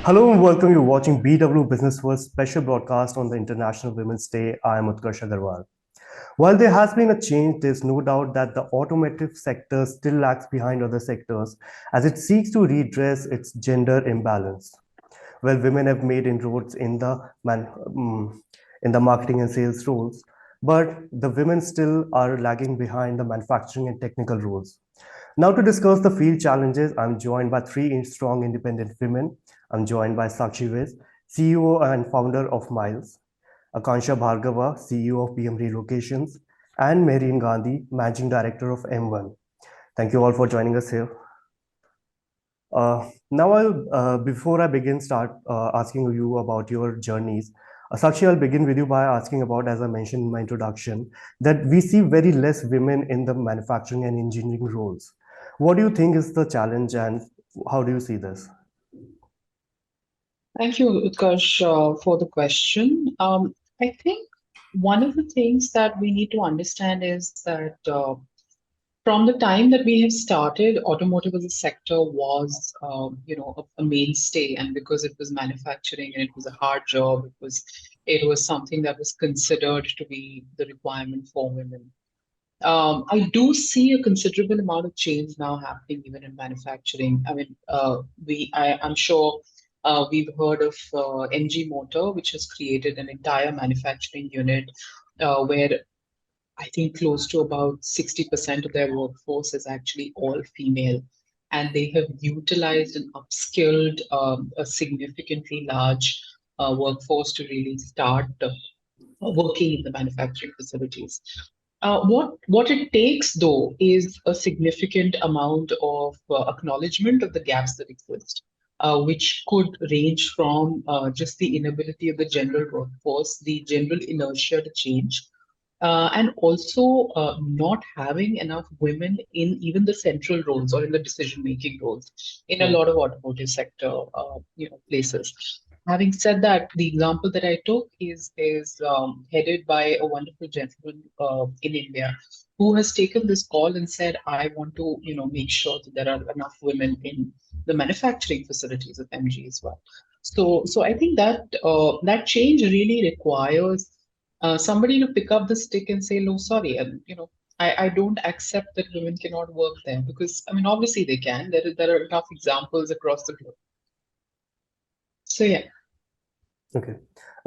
Hello and welcome. You're watching BW Business World's special broadcast on the International Women's Day. I am Utkarsh Agarwal. While there has been a change, there's no doubt that the automotive sector still lags behind other sectors as it seeks to redress its gender imbalance. Well, women have made inroads in the marketing and sales roles, but the women still are lagging behind the manufacturing and technical roles. Now, to discuss the field challenges, I'm joined by three strong independent women. I'm joined by Sakshi Viz, CEO and founder of Miles, Akansha Bhargava, CEO of PM Relocations, and Mehreen Gandhi, Managing Director of M1. Thank you all for joining us here. Before I begin, start asking you about your journeys. Sakshi, I'll begin with you by asking about, as I mentioned in my introduction, that we see very less women in the manufacturing and engineering roles. What do you think is the challenge, and how do you see this? Thank you, Utkarsh, for the question. I think one of the things that we need to understand is that from the time that we have started, automotive as a sector was, a mainstay, and because it was manufacturing and it was a hard job, it was something that was considered to be the requirement for women. I do see a considerable amount of change now happening even in manufacturing. I mean, I'm sure we've heard of MG Motor, which has created an entire manufacturing unit where I think close to about 60% of their workforce is actually all female. And they have utilized and upskilled a significantly large workforce to really start working in the manufacturing facilities. What it takes, though, is a significant amount of acknowledgement of the gaps that exist, which could range from just the inability of the general workforce, the general inertia to change, and also not having enough women in even the central roles or in the decision-making roles in a lot of automotive sector, places. Having said that, the example that I took is headed by a wonderful gentleman in India who has taken this call and said, "I want to, make sure that there are enough women in the manufacturing facilities of MG as well." So I think that that change really requires somebody to pick up the stick and say, "No, sorry, and I don't accept that women cannot work there," because I mean, obviously they can. There are enough examples across the globe. So yeah. Okay.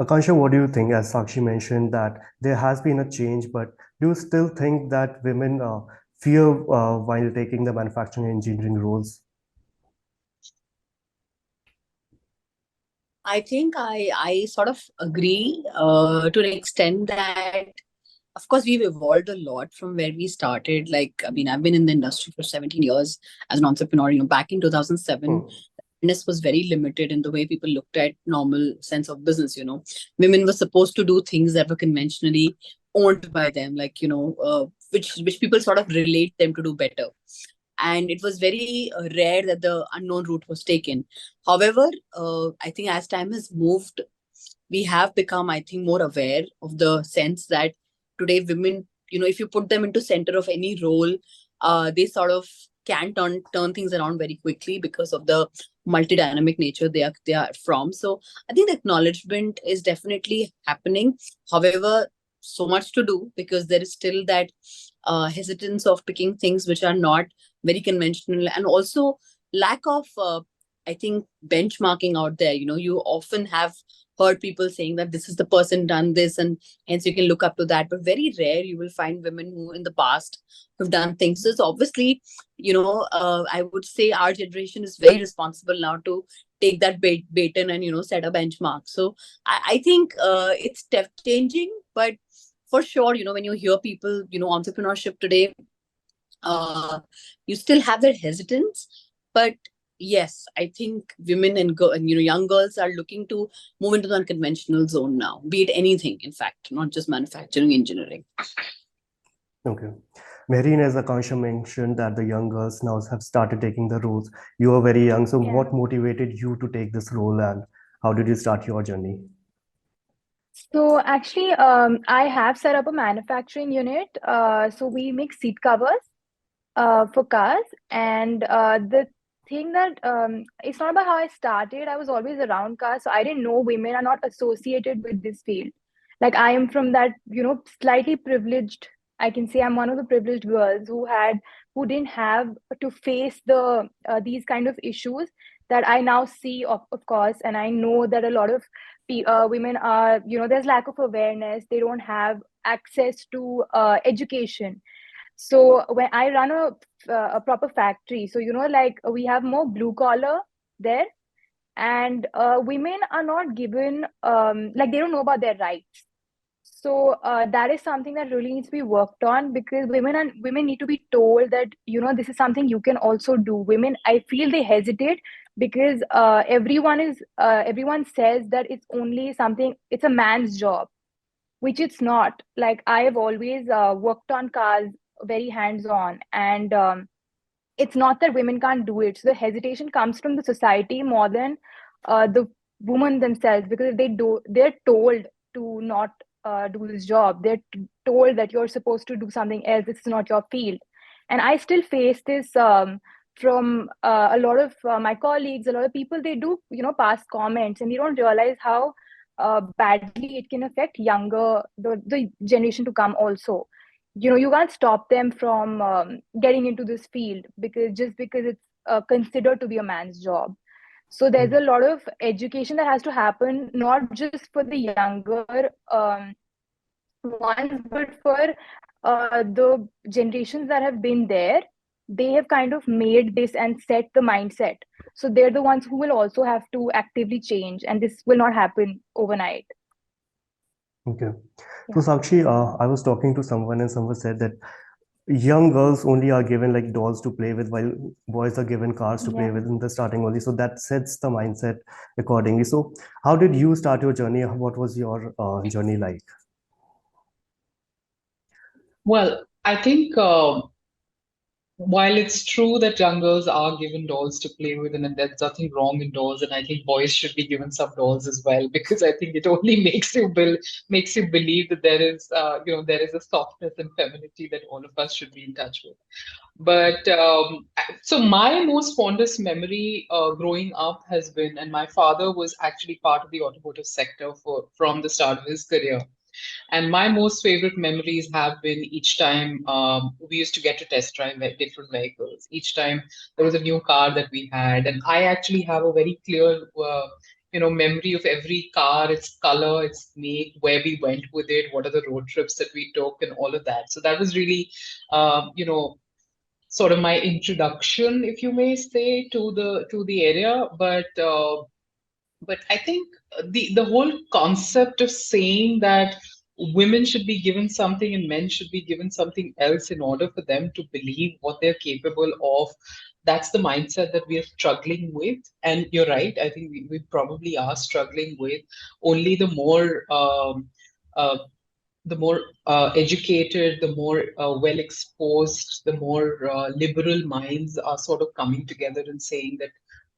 Akansha, what do you think? As Sakshi mentioned, that there has been a change, but do you still think that women fear while taking the manufacturing and engineering roles? I think I sort of agree to an extent that, of course, we've evolved a lot from where we started. Like, I mean, I've been in the industry for 17 years as an entrepreneur. Back in 2007, awareness was very limited in the way people looked at normal sense of business. Women were supposed to do things that were conventionally owned by them, like, which people sort of relate them to do better. And it was very rare that the unknown route was taken. However, I think as time has moved, we have become, I think, more aware of the sense that today women, if you put them into center of any role, they sort of can turn things around very quickly because of the multi-dynamic nature they are from. So I think the acknowledgement is definitely happening. However, so much to do because there is still that hesitance of picking things which are not very conventional, and also lack of I think benchmarking out there. You often have heard people saying that this is the person done this and hence you can look up to that, but very rare you will find women who in the past have done things. So it's obviously, I would say our generation is very responsible now to take that baton and set a benchmark. So I think it's changing, but for sure, when you hear people, entrepreneurship today, you still have that hesitance. But yes, I think women and young girls are looking to move into the unconventional zone now, be it anything, in fact, not just manufacturing, engineering. Okay. Mehreen, as Akansha mentioned, that the young girls now have started taking the roles. You are very young, so what motivated you to take this role, and how did you start your journey? So actually, I have set up a manufacturing unit. So we make seat covers. for cars. And the thing that it's not about how I started. I was always around cars, so I didn't know women are not associated with this field. Like I am from that, slightly privileged. I can say I'm one of the privileged girls who didn't have to face these kind of issues that I now see, of course, and I know that a lot of women are, there's lack of awareness. They don't have access to education. So when I run a proper factory, so like we have more blue collar there, and women are not given like they don't know about their rights. So that is something that really needs to be worked on, because women need to be told that this is something you can also do. Women, I feel they hesitate because everyone says that it's a man's job, which it's not. Like I have always worked on cars very hands on, and it's not that women can't do it. So the hesitation comes from the society more than the women themselves, because if they're told to not do this job. They're told that you're supposed to do something else. This is not your field. And I still face this from a lot of my colleagues, a lot of people. They do, pass comments, and they don't realize how badly it can affect the generation to come also. You can't stop them from getting into this field because it's considered to be a man's job. So there's a lot of education that has to happen, not just for the younger ones, but for the generations that have been there. They have kind of made this and set the mindset. So they're the ones who will also have to actively change, and this will not happen overnight. Okay. Yeah. So Sakshi, I was talking to someone and someone said that young girls only are given like dolls to play with, while boys are given cars to play Yeah. with in the starting only. So that sets the mindset accordingly. So how did you start your journey? What was your journey like? Well, I think while it's true that young girls are given dolls to play with, and there's nothing wrong in dolls, and I think boys should be given some dolls as well, because I think it only makes you believe that there is a softness and femininity that all of us should be in touch with. But so my most fondest memory growing up has been, and my father was actually part of the automotive sector from the start of his career. And my most favorite memories have been each time we used to get to test drive different vehicles. Each time there was a new car that we had, and I actually have a very clear, memory of every car, its color, its make, where we went with it, what are the road trips that we took, and all of that. So that was really, sort of my introduction, if you may say, to the area. But I think the whole concept of saying that women should be given something and men should be given something else in order for them to believe what they're capable of, that's the mindset that we are struggling with. And you're right, I think we probably are struggling with. Only uh, the more educated, the more well exposed, the more liberal minds are sort of coming together and saying that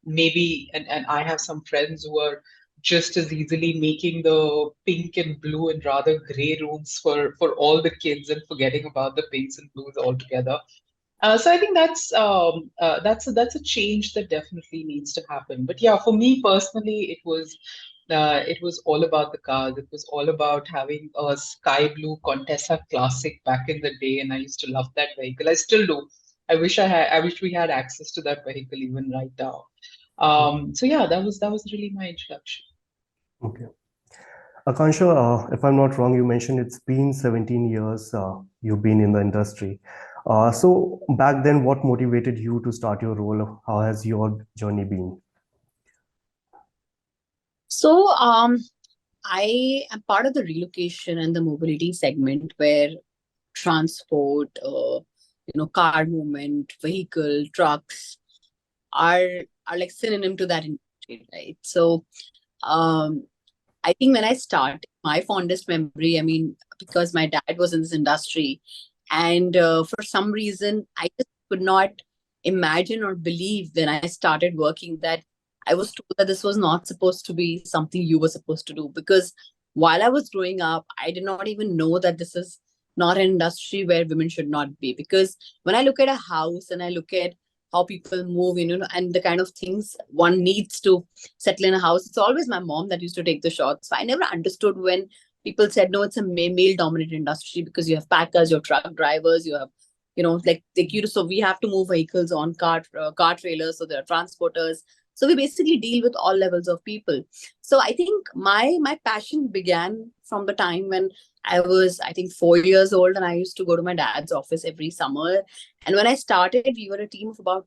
maybe, and I have some friends who are just as easily making the pink and blue and rather gray rooms for all the kids and forgetting about the pinks and blues altogether. So I think that's a change that definitely needs to happen. But yeah, for me personally, it was all about the cars. It was all about having a sky blue Contessa Classic back in the day, and I used to love that vehicle. I still do. I wish we had access to that vehicle even right now. So yeah, that was really my introduction. Okay. Akansha, if I'm not wrong, you mentioned it's been 17 years you've been in the industry. So back then, what motivated you to start your role? How has your journey been? So, I am part of the relocation and the mobility segment where transport, car movement, vehicle, trucks are like synonym to that industry, right? So, um, I think when I started, my fondest memory, I mean, because my dad was in this industry, and for some reason, I just could not imagine or believe when I started working that I was told that this was not supposed to be something you were supposed to do. Because while I was growing up, I did not even know that this is not an industry where women should not be. Because when I look at a house and I look at how people move, and the kind of things one needs to settle in a house, it's always my mom that used to take the shots. So I never understood when people said, no, it's a male dominated industry, because you have packers, you have truck drivers, you have, so we have to move vehicles on car trailers, so there are transporters. So we basically deal with all levels of people. So I think my passion began from the time when I was, I think, 4 years old, and I used to go to my dad's office every summer. And when I started, we were a team of about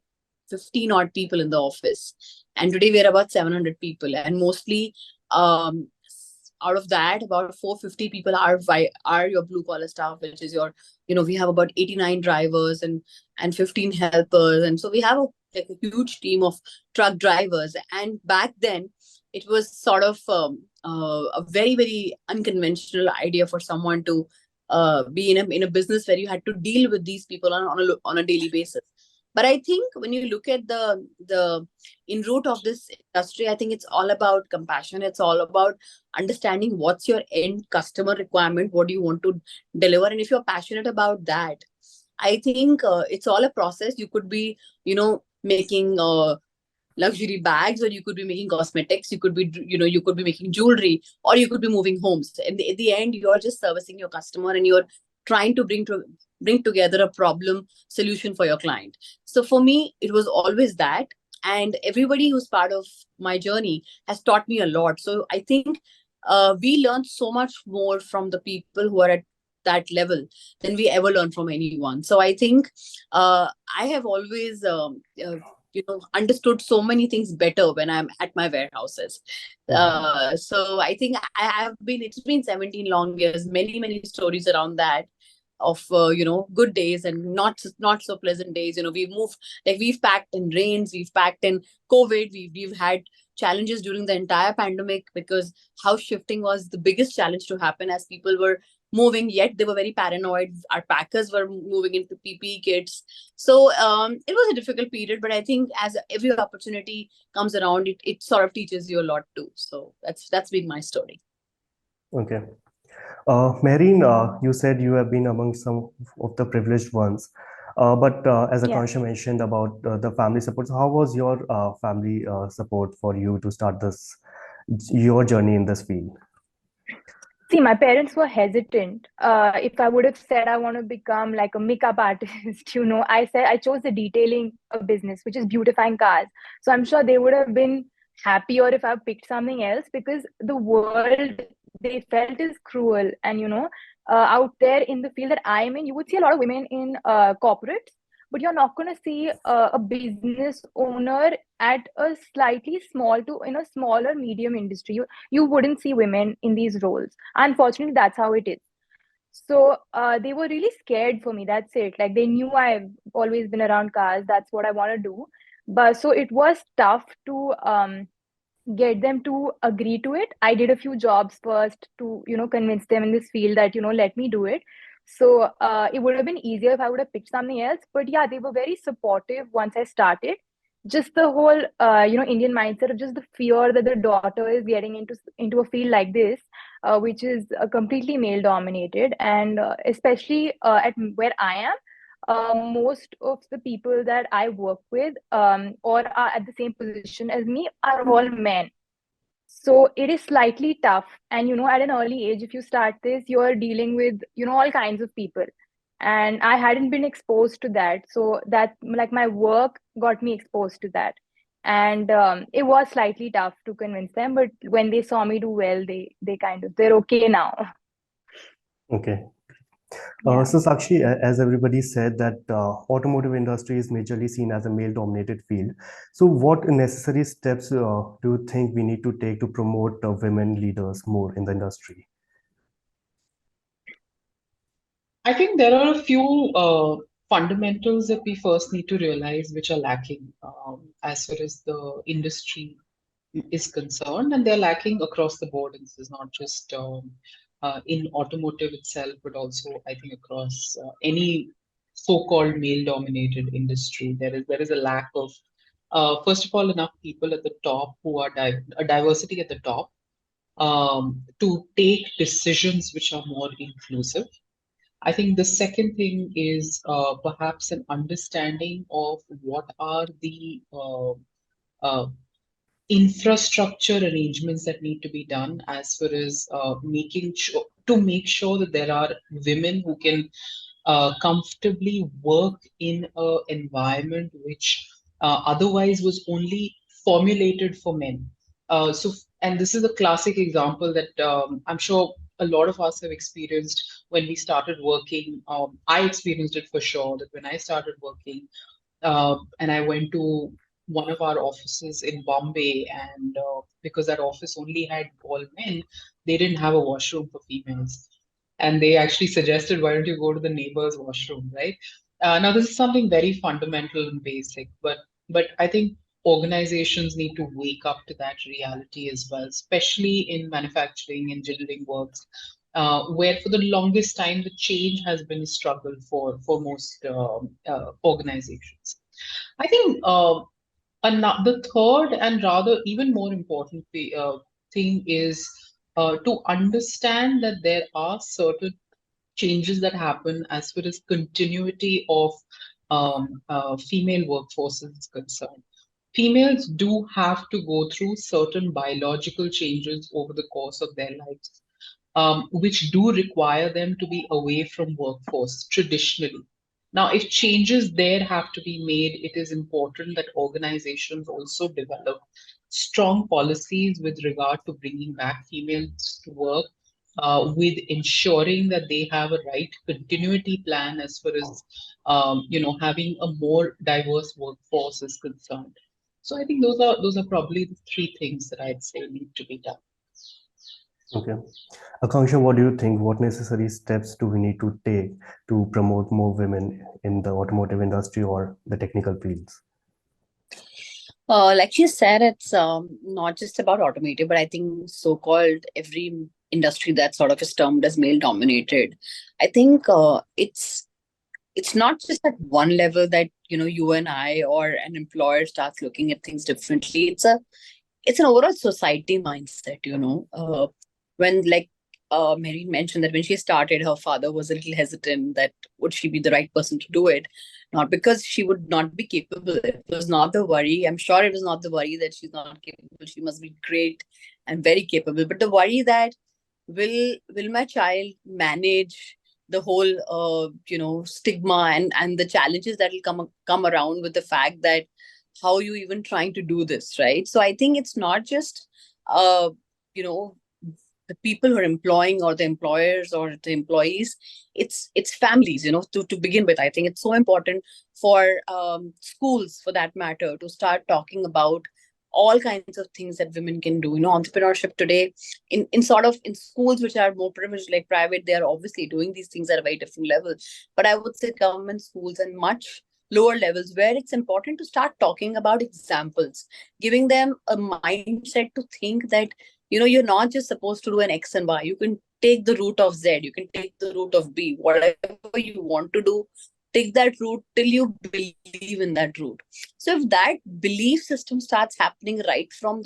15 odd people in the office. And today we're about 700 people. And mostly, out of that, about 450 people are your blue collar staff, which is your, we have about 89 drivers and 15 helpers. And so we have like a huge team of truck drivers. And back then, it was sort of a very, very unconventional idea for someone to be in a business where you had to deal with these people on a daily basis. But I think when you look at the in root of this industry, I think it's all about compassion. It's all about understanding what's your end customer requirement, what do you want to deliver, and if you're passionate about that, I think it's all a process. You could be, making luxury bags, or you could be making cosmetics, you could be, you could be making jewelry, or you could be moving homes. At the end, you're just servicing your customer, and you're trying to bring together a problem solution for your client. So for me, it was always that. And everybody who's part of my journey has taught me a lot. So I think we learn so much more from the people who are at that level than we ever learn from anyone. So I think I have always understood so many things better when I'm at my warehouses. So I think it's been 17 long years, many stories around that, of good days and not so pleasant days. We've moved, like, we've packed in rains, we've packed in COVID, we've had challenges during the entire pandemic, because house shifting was the biggest challenge to happen as people were moving, yet they were very paranoid. Our packers were moving into PPE kits. So it was a difficult period, but I think as every opportunity comes around, it sort of teaches you a lot too. So that's been my story. Okay. Mehreen, you said you have been among some of the privileged ones. But as Akansha mentioned about the family support, so how was your family support for you to start your journey in this field? See, my parents were hesitant. If I would have said I want to become like a makeup artist, I said I chose the detailing business, which is beautifying cars. So I'm sure they would have been happier if I picked something else, because the world they felt is cruel. And, out there in the field that I'm in, you would see a lot of women in corporates, but you're not going to see a business owner at a slightly in a smaller medium industry. You wouldn't see women in these roles. Unfortunately, that's how it is. So they were really scared for me. That's it. Like, they knew I've always been around cars. That's what I want to do. But so it was tough to get them to agree to it. I did a few jobs first to, convince them in this field that, let me do it. So it would have been easier if I would have picked something else. But yeah, they were very supportive once I started. Just the whole, Indian mindset of just the fear that the daughter is getting into a field like this, which is completely male dominated, and especially at where I am. Most of the people that I work with, or are at the same position as me, are all men. So it is slightly tough. And, at an early age, if you start this, you're dealing with, all kinds of people. And I hadn't been exposed to that. So that, like, my work got me exposed to that. And it was slightly tough to convince them. But when they saw me do well, they're okay now. Okay. Yeah. So Sakshi, as everybody said, that automotive industry is majorly seen as a male-dominated field. So what necessary steps do you think we need to take to promote women leaders more in the industry? I think there are a few fundamentals that we first need to realize which are lacking as far as the industry is concerned, and they're lacking across the board. And this is not just in automotive itself, but also I think across any so-called male-dominated industry. There is a lack of first of all enough people at the top who are a diversity at the top to take decisions which are more inclusive. I think the second thing is perhaps an understanding of what are the uh, infrastructure arrangements that need to be done as far as making sure to make sure that there are women who can comfortably work in an environment which otherwise was only formulated for men. And this is a classic example that I'm sure a lot of us have experienced when we started working. I experienced it for sure that when I started working, and I went to one of our offices in Bombay, and because that office only had all men, they didn't have a washroom for females. And they actually suggested, why don't you go to the neighbor's washroom, right? Now, this is something very fundamental and basic, but I think organizations need to wake up to that reality as well, especially in manufacturing, engineering works, where for the longest time the change has been a struggle for most organizations. I think the third and rather even more important thing is to understand that there are certain changes that happen as far as continuity of female workforces is concerned. Females do have to go through certain biological changes over the course of their lives, which do require them to be away from workforce traditionally. Now, if changes there have to be made, it is important that organizations also develop strong policies with regard to bringing back females to work, with ensuring that they have a right continuity plan as far as having a more diverse workforce is concerned. So I think those are probably the three things that I'd say need to be done. Okay. Akanksha, what do you think? What necessary steps do we need to take to promote more women in the automotive industry or the technical fields? Like she said, it's not just about automotive, but I think so-called every industry that sort of is termed as male dominated. I think it's not just at one level that you and I or an employer starts looking at things differently. It's an overall society mindset. When like Mary mentioned that when she started, her father was a little hesitant that would she be the right person to do it, not because she would not be capable. It was not the worry. I'm sure it was not the worry that she's not capable. She must be great and very capable. But the worry that will my child manage the whole stigma and the challenges that will come around with the fact that how you even trying to do this, right? So I think it's not just uh you know the people who are employing or the employers or the employees. It's families, to begin with. I think it's so important for schools, for that matter, to start talking about all kinds of things that women can do. Entrepreneurship today in schools which are more privileged, like private, they are obviously doing these things at a very different level. But I would say government schools and much lower levels, where it's important to start talking about examples, giving them a mindset to think that you're not just supposed to do an X and Y. You can take the route of Z, you can take the route of B, whatever you want to do. Take that route till you believe in that route. So if that belief system starts happening right from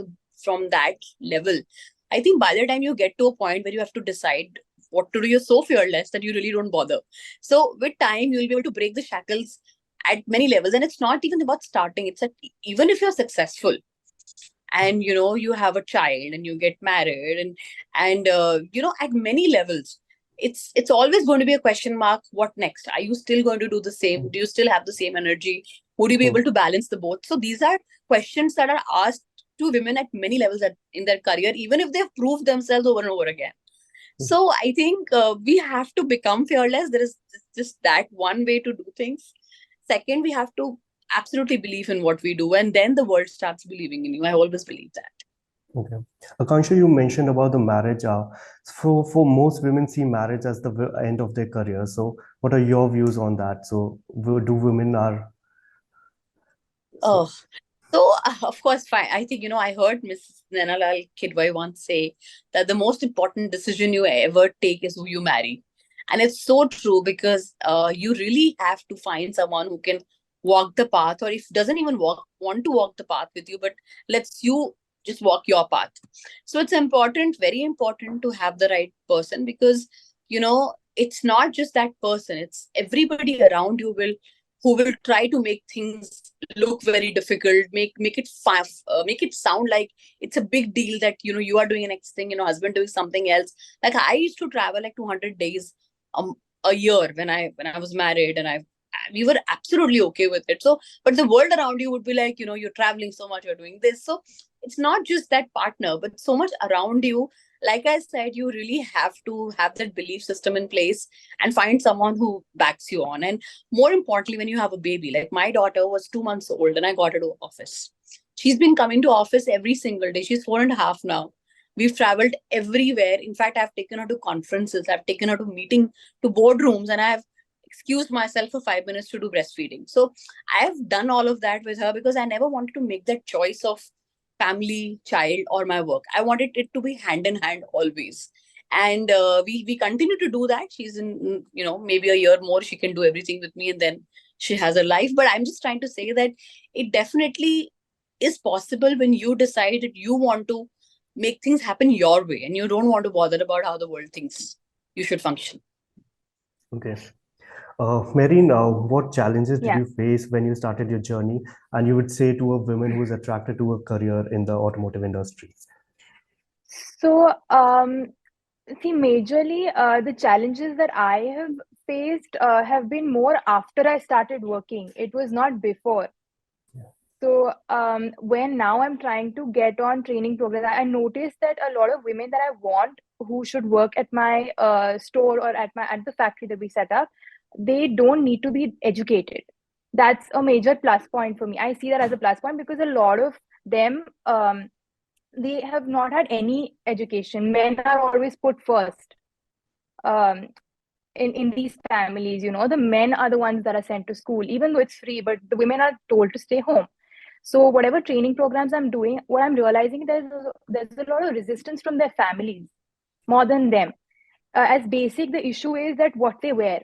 that level, I think by the time you get to a point where you have to decide what to do, you're so fearless that you really don't bother. So with time, you'll be able to break the shackles at many levels. And it's not even about starting. It's that even if you're successful and you have a child and you get married and at many levels, it's always going to be a question mark. What next? Are you still going to do the same? Do you still have the same energy? Would you be able to balance the both? So these are questions that are asked to women at many levels in their career, even if they've proved themselves over and over again. So I think we have to become fearless. There is just that one way to do things. Second, we have to absolutely believe in what we do, and then the world starts believing in you. I always believe that. Okay. Akansha, you mentioned about the marriage. For most women see marriage as the end of their career. So what are your views on that? So do women are... Oh, so of course, fine. I think, I heard Mrs. Nainalal Kidwai once say that the most important decision you ever take is who you marry. And it's so true, because you really have to find someone who can walk the path, or if doesn't even want to walk the path with you, but lets you just walk your path. So it's important, very important, to have the right person, because, it's not just that person, it's everybody around you who will try to make things look very difficult, make it sound like it's a big deal that you are doing the next thing, husband doing something else. Like I used to travel like 200 days um a year when I was married, and we were absolutely okay with it. So, but the world around you would be like, you're traveling so much, you're doing this. So it's not just that partner, but so much around you. Like I said, you really have to have that belief system in place and find someone who backs you on. And more importantly, when you have a baby, like my daughter was 2 months old and I got her to office. She's been coming to office every single day. She's 4.5 now. We've traveled everywhere. In fact, I've taken her to conferences, I've taken her to meeting, to boardrooms, and I've excused myself for 5 minutes to do breastfeeding. So I've done all of that with her because I never wanted to make that choice of family, child, or my work. I wanted it to be hand in hand always. And we continue to do that. She's in, maybe a year more, she can do everything with me, and then she has her life. But I'm just trying to say that it definitely is possible when you decide that you want to make things happen your way and you don't want to bother about how the world thinks you should function. Okay. Marine, what challenges did Yeah. you face when you started your journey? And you would say to a woman who is attracted to a career in the automotive industry? So, see, majorly, the challenges that I have faced have been more after I started working. It was not before. So, when now I'm trying to get on training programs, I noticed that a lot of women that I want who should work at my store or at the factory that we set up, they don't need to be educated. That's a major plus point for me. I see that as a plus point because a lot of them, they have not had any education. Men are always put first. Um, in these families, the men are the ones that are sent to school, even though it's free, but the women are told to stay home. So whatever training programs I'm doing, what I'm realizing, there's a lot of resistance from their families more than them. As basic, the issue is that what they wear.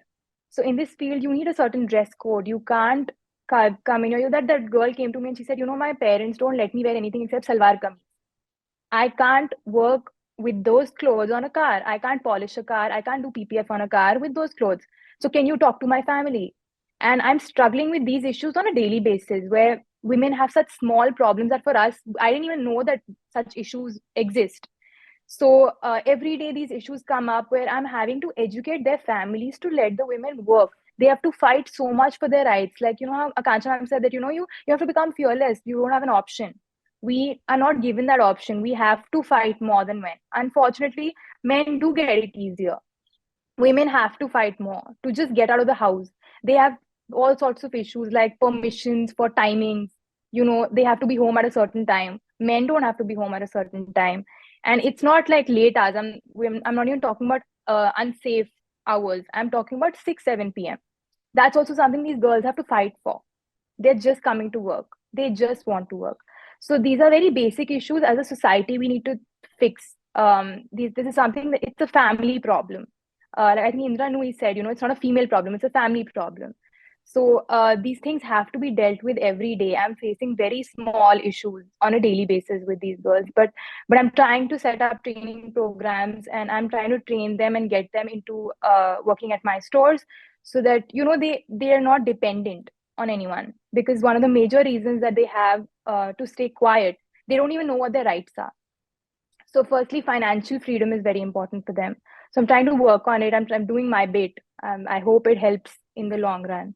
So in this field, you need a certain dress code. You can't come in. That girl came to me and she said, my parents don't let me wear anything except salwar kameez. I can't work with those clothes on a car. I can't polish a car. I can't do PPF on a car with those clothes. So can you talk to my family? And I'm struggling with these issues on a daily basis where women have such small problems that for us, I didn't even know that such issues exist. So every day these issues come up where I'm having to educate their families to let the women work. They have to fight so much for their rights. Like, how Akansha ma'am said that, you have to become fearless. You don't have an option. We are not given that option. We have to fight more than men. Unfortunately, men do get it easier. Women have to fight more to just get out of the house. They have all sorts of issues like permissions for timings. They have to be home at a certain time. Men don't have to be home at a certain time. And it's not like late hours. I'm not even talking about unsafe hours. I'm talking about 6, 7 p.m. That's also something these girls have to fight for. They're just coming to work. They just want to work. So these are very basic issues as a society we need to fix. This is something that it's a family problem. Like I think Indra Nui said, it's not a female problem, it's a family problem. So these things have to be dealt with every day. I'm facing very small issues on a daily basis with these girls, but I'm trying to set up training programs and I'm trying to train them and get them into working at my stores so that they are not dependent on anyone, because one of the major reasons that they have to stay quiet, they don't even know what their rights are. So firstly, financial freedom is very important for them. So I'm trying to work on it. I'm doing my bit. I hope it helps in the long run.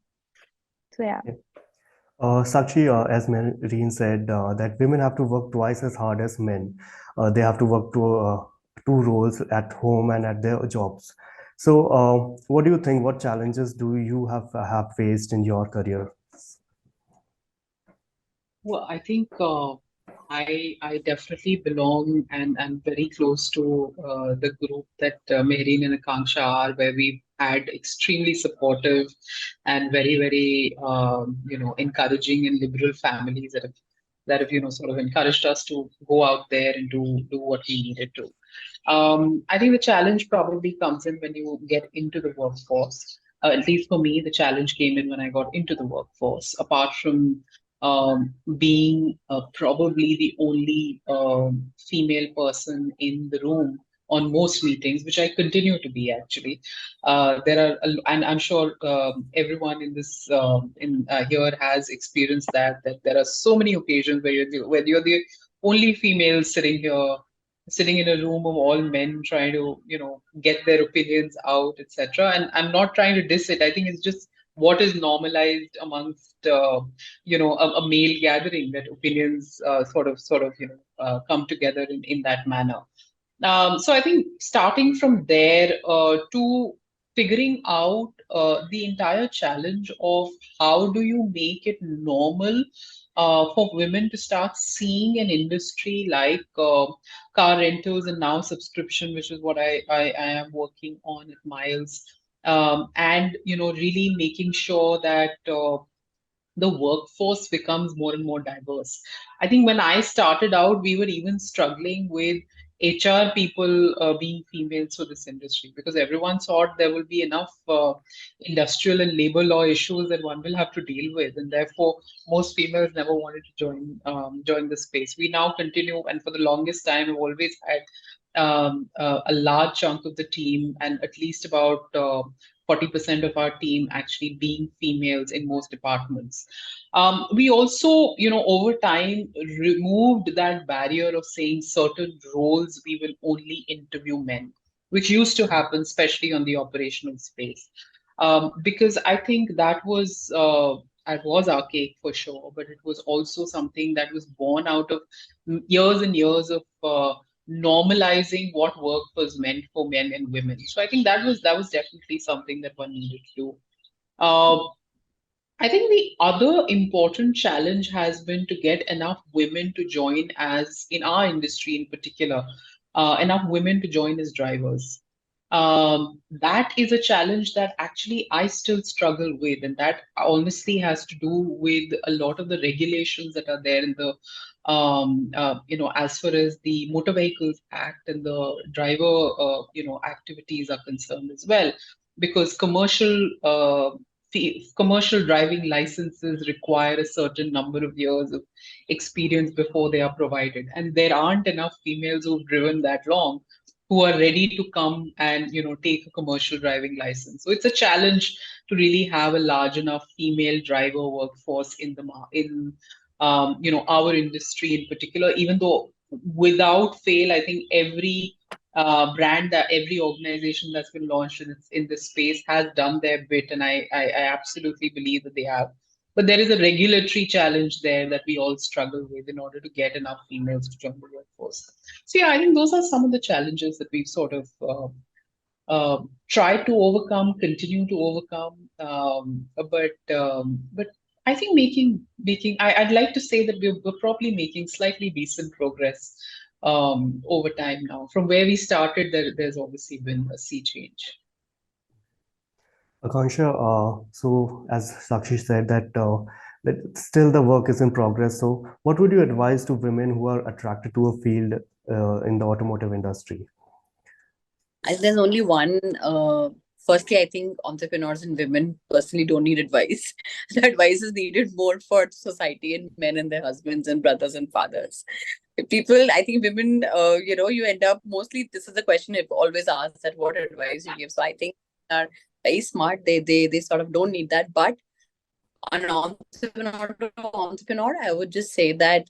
So yeah. Sakshi, as Marine said, that women have to work twice as hard as men. They have to work two roles at home and at their jobs. So, what do you think? What challenges do you have faced in your career? Well, I think I definitely belong and very close to the group that Mehreen and Akanksha are, where we've had extremely supportive and very encouraging and liberal families that have sort of encouraged us to go out there and do what we needed to. I think the challenge probably comes in when you get into the workforce. At least for me, the challenge came in when I got into the workforce. Apart from being probably the only female person in the room on most meetings, which I continue to be actually. And I'm sure everyone in this in here has experienced that there are so many occasions where you're the only female sitting here, sitting in a room of all men trying to get their opinions out, etc. And I'm not trying to diss it. I think it's just what is normalized amongst a male gathering, that opinions come together in that manner. So I think starting from there to figuring out the entire challenge of how do you make it normal for women to start seeing an industry like car rentals and now subscription, which is what I am working on at Miles, and really making sure that the workforce becomes more and more diverse. I think when I started out, we were even struggling with HR people being females for this industry, because everyone thought there will be enough industrial and labor law issues that one will have to deal with, and therefore most females never wanted to join the space. We now continue, and for the longest time, we've always had a large chunk of the team, and at least about 40% of our team actually being females in most departments. We also, over time removed that barrier of saying certain roles we will only interview men, which used to happen, especially on the operational space. Because I think that was archaic for sure, but it was also something that was born out of years and years of normalizing what work was meant for men and women. So I think that was definitely something that one needed to do. Uh, I think the other important challenge has been to get enough women to join, as in our industry in particular, enough women to join as drivers. That is a challenge that actually I still struggle with, and that honestly has to do with a lot of the regulations that are there in the, as far as the Motor Vehicles Act and the driver, activities are concerned as well, because commercial driving licenses require a certain number of years of experience before they are provided, and there aren't enough females who've driven that long who are ready to come and take a commercial driving license. So it's a challenge to really have a large enough female driver workforce in our industry in particular. Even though without fail, I think every brand, that every organization that's been launched in this space has done their bit, and I absolutely believe that they have. But there is a regulatory challenge there that we all struggle with in order to get enough females to join the workforce. So yeah, I think those are some of the challenges that we've sort of tried to overcome, continue to overcome. But I think I'd like to say that we're probably making slightly decent progress over time now. From where we started, there's obviously been a sea change. Akansha, so as Sakshi said that still the work is in progress. So what would you advise to women who are attracted to a field in the automotive industry? There's only one. Firstly, I think entrepreneurs and women personally don't need advice. The advice is needed more for society and men and their husbands and brothers and fathers. People, I think women, you end up mostly. This is the question I've always asked: that what advice you give. So I think are very smart. They sort of don't need that. But an entrepreneur, I would just say that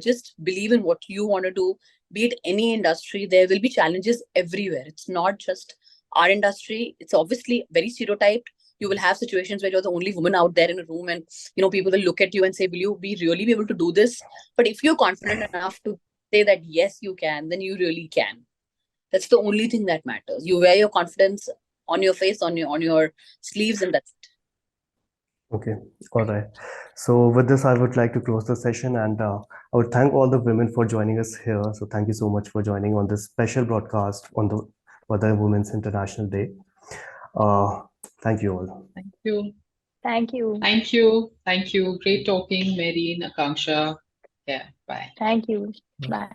just believe in what you want to do. Be it any industry, there will be challenges everywhere. It's not just our industry. It's obviously very stereotyped. You will have situations where you're the only woman out there in a room, and people will look at you and say, will you really be able to do this? But if you're confident enough to say that yes you can, then you really can. That's the only thing that matters. You wear your confidence on your face, on your sleeves, and that's it. Okay, all right. So with this, I would like to close the session, and I would thank all the women for joining us here. So thank you so much for joining on this special broadcast for the Women's International Day. Thank you all. Thank you. Thank you. Thank you. Thank you. Great talking, Mary and Akanksha. Yeah, bye. Thank you. Bye.